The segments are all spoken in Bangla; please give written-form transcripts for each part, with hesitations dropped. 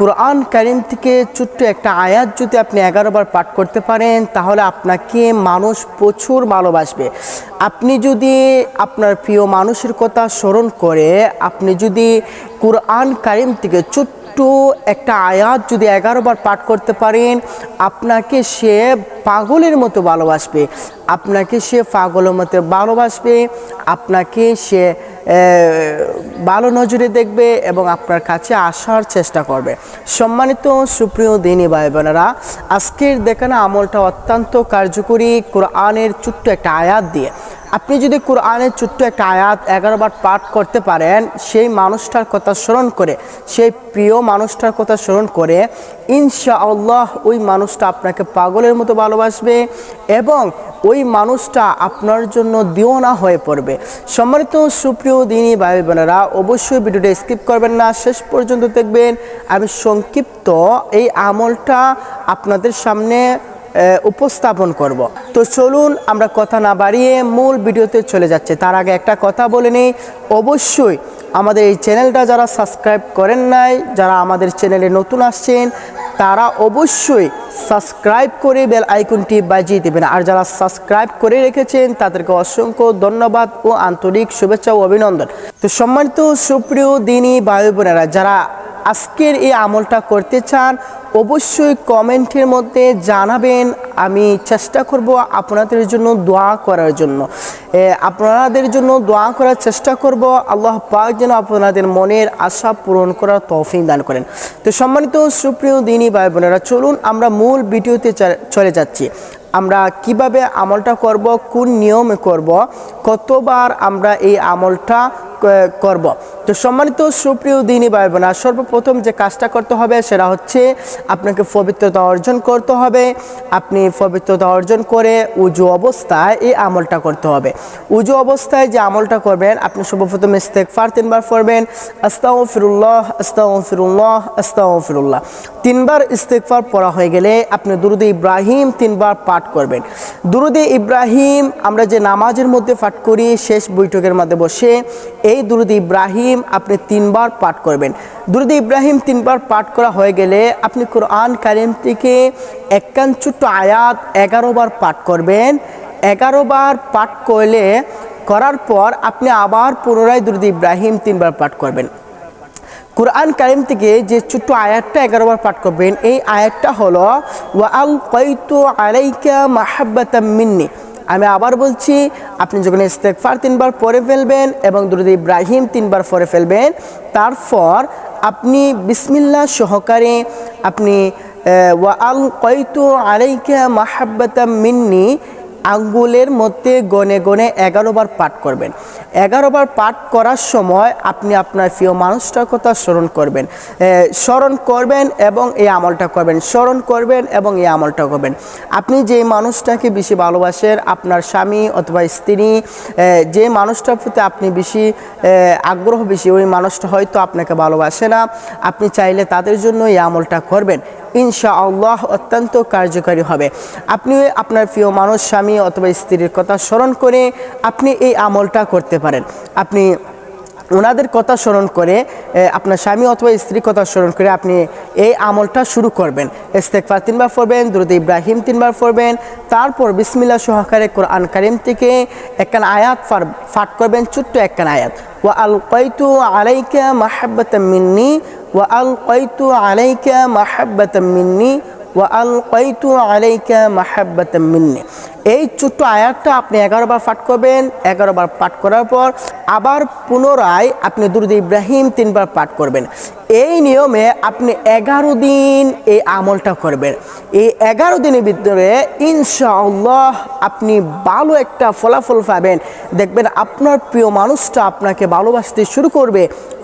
কুরআন কারীম থেকে ছোট্ট একটা আয়াত যদি আপনি 11 বার পাঠ করতে পারেন তাহলে আপনাকে মানুষ প্রচুর ভালোবাসবে। আপনি যদি আপনার প্রিয় মানুষের কথা স্মরণ করে আপনি যদি কুরআন কারীম থেকে ছোট্ট একটা আয়াত যদি 11 বার পাঠ করতে পারেন আপনাকে সে পাগলের মতো ভালোবাসবে, আপনাকে সে পাগলের মতো ভালোবাসবে, আপনাকে সে ভালো নজরে দেখবে এবং আপনার কাছে আসার চেষ্টা করবে। সম্মানিত সুপ্রিয় দিনী ভাই বোনেরা, আজকের দেখানো আমলটা অত্যন্ত কার্যকরী। কোরআনের ছোট্ট একটা আয়াত দিয়ে আপনি যদি কোরআনের ছোট্ট একটা আয়াত 11 বার পাঠ করতে পারেন, সেই মানুষটার কথা স্মরণ করে, সেই প্রিয় মানুষটার কথা স্মরণ করে, ইনশাআল্লাহ ওই মানুষটা আপনাকে পাগলের মতো ভালোবাসবে এবং ওই মানুষটা আপনার জন্য দিওয়ানা হয়ে পড়বে। সম্মানিত সুপ্রিয় দিনী ভাই বোনেরা, অবশ্যই ভিডিওটা স্কিপ করবেন না, শেষ পর্যন্ত দেখবেন। আমি সংক্ষিপ্ত এই আমলটা আপনাদের সামনে উপস্থাপন করব। তো চলুন আমরা কথা না বাড়িয়ে মূল ভিডিওতে চলে যাচ্ছে। তার আগে একটা কথা বলে নেই, অবশ্যই আমাদের এই চ্যানেলটা যারা সাবস্ক্রাইব করেন নাই, যারা আমাদের চ্যানেলে নতুন আসছেন তারা অবশ্যই সাবস্ক্রাইব করে বেল আইকনটি বাজিয়ে দেবেন। আর যারা সাবস্ক্রাইব করে রেখেছেন তাদেরকে অসংখ্য ধন্যবাদ ও আন্তরিক শুভেচ্ছা ও অভিনন্দন। তো সম্মানিত সুপ্রিয় দিনী ভাই বোনেরা, যারা আজকের এই আমলটা করতে চান অবশ্যই কমেন্টের মধ্যে জানাবেন। আমি চেষ্টা করব আপনাদের জন্য দোয়া করার জন্য, আপনাদের জন্য দোয়া করার চেষ্টা করব। আল্লাহ পাক যেন আপনাদের মনের আশা পূরণ করার তৌফিক দান করেন। তো সম্মানিত সুপ্রিয় দিনী ভাই বোনেরা, চলুন আমরা মূল ভিডিওতে চলে যাচ্ছি। আমরা কিভাবে আমলটা করব, কোন নিয়মে করব, কতবার আমরা এই আমলটা করব। তো সম্মানিত সুপ্রিয় দিনী ভাই বোনেরা, সর্বপ্রথম যে কাজটা করতে হবে সেটা হচ্ছে আপনাকে পবিত্রতা অর্জন করতে হবে। আপনি পবিত্রতা অর্জন করে উজু অবস্থায় এই আমলটা করতে হবে। উজু অবস্থায় যে আমলটা করবেন, আপনি সর্বপ্রথম ইস্তেগফার 3 বার পড়বেন, আস্তাগফিরুল্লাহ আস্তাগফিরুল্লাহ আস্তাগফিরুল্লাহ। 3 বার ইস্তেগফার পড়া হয়ে গেলে আপনি দুরূদে ইব্রাহিম 3 বার পাঠ করবেন। দুরূদে ইব্রাহিম আমরা যে নামাজের মধ্যে পাঠ করি শেষ বৈঠকের মধ্যে বসে, এই দুরূদে ইব্রাহিম আপনি 3 বার পাঠ করবেন। দুরূদে ইব্রাহিম 3 বার পাঠ করা হয়ে গেলে আপনি কোরআন কারীম থেকে একখান ছোট্ট আয়াত 11 বার পাঠ করবেন। 11 বার পাঠ করার পর আপনি আবার পুনরায় দুরূদে ইব্রাহিম 3 বার পাঠ করবেন। কোরআন কারীম থেকে যে ছোট্ট আয়াতটা 11 বার পাঠ করবেন, এই আয়াতটা হলো ওয়া আলকাইতু আলাইকা মাহাব্বাতাম মিন্নি। আমি আবার বলছি, আপনি যখন ইস্তেগফার 3 বার পড়ে ফেলবেন এবং দুরূদে ইব্রাহিম 3 বার পড়ে ফেলবেন, তারপর আপনি বিসমিল্লাহ সহকারে আপনি ওয়া আলকাইতু আলাইকা মাহাব্বাতাম মিন্নি আঙ্গুলের মধ্যে গনে গনে 11 বার পাঠ করবেন। 11 বার পাঠ করার সময় আপনি আপনার প্রিয় মানুষটার কথা স্মরণ করবেন এবং এই আমলটা করবেন, স্মরণ করবেন এবং এই আমলটা করবেন। আপনি যে মানুষটাকে বেশি ভালোবাসেন, আপনার স্বামী অথবা স্ত্রী, যে মানুষটার প্রতি আপনি বেশি আগ্রহ বেশি, ওই মানুষটা হয়তো আপনাকে ভালোবাসে না, আপনি চাইলে তাদের জন্য এই আমলটা করবেন। ইনশাআল্লাহ অত্যন্ত কার্যকারী হবে। আপনি আপনার প্রিয় মানুষ, স্বামী অথবা স্ত্রীর কথা স্মরণ করে আপনি এই আমলটা করতে পারেন। আপনি ওনাদের কথা স্মরণ করে, আপনার স্বামী অথবা স্ত্রীর কথা স্মরণ করে আপনি এই আমলটা শুরু করবেন। ইস্তেগফার 3 বার পড়বেন, দুরূদে ইব্রাহিম 3 বার পড়বেন, তারপর বিসমিল্লাহ সহকারে কোরআন কারীম থেকে একখান আয়াত পাঠ করবেন, ছোট্ট একখান আয়াত, ওয়া আলকাইতু আলাইকা মাহাব্বাতাম মিন্নি ওয়া আলকাইতু আলাইকা মাহাব্বাতাম মিন্নি ওয়া আলকাইতু আলাইকা মাহাব্বাতাম মিন্নি। এই ছোট্ট আয়াতটা আপনি 11 বার পাঠ করবেন। 11 বার পাঠ করার পর আবার পুনরায় আপনি দুরূদে ইব্রাহিম 3 বার পাঠ করবেন। এই নিয়মে আপনি 11 দিন এই আমলটা করবেন। এই 11 দিনের ভিতরে ইনশাআল্লাহ আপনি ভালো একটা ফলাফল পাবেন। দেখবেন আপনার প্রিয় মানুষটা আপনাকে ভালোবাসতে শুরু করবে,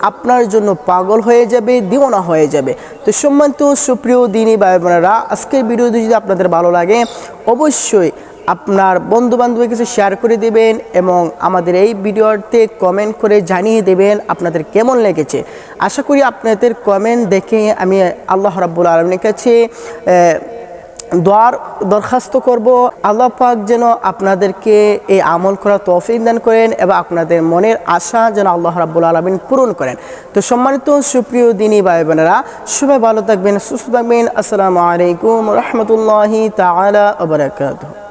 আপনার জন্য পাগল হয়ে যাবে, দিওয়ানা হয়ে যাবে। তো সম্মানিত সুপ্রিয় দিনী ভাই বোনেরা, আজকের ভিডিওটি যদি আপনাদের ভালো লাগে অবশ্যই আপনার বন্ধুবান্ধবের কাছে শেয়ার করে দেবেন এবং আমাদের এই ভিডিওতে কমেন্ট করে জানিয়ে দেবেন আপনাদের কেমন লেগেছে। আশা করি আপনাদের কমেন্ট দেখে আমি আল্লাহ রাব্বুল আলামিনের কাছে দোয়ার দরখাস্ত করব আল্লাহ পাক যেন আপনাদেরকে এই আমল করা তৌফিক দান করেন এবং আপনাদের মনের আশা যেন আল্লাহ রাব্বুল আলামিন পূরণ করেন। তো সম্মানিত সুপ্রিয় দিনী ভাই বোনেরা, সবাই ভালো থাকবেন, সুস্থ থাকবেন। আসসালামু আলাইকুম ওয়া রাহমাতুল্লাহি তাআলা ওয়া বারাকাতুহু।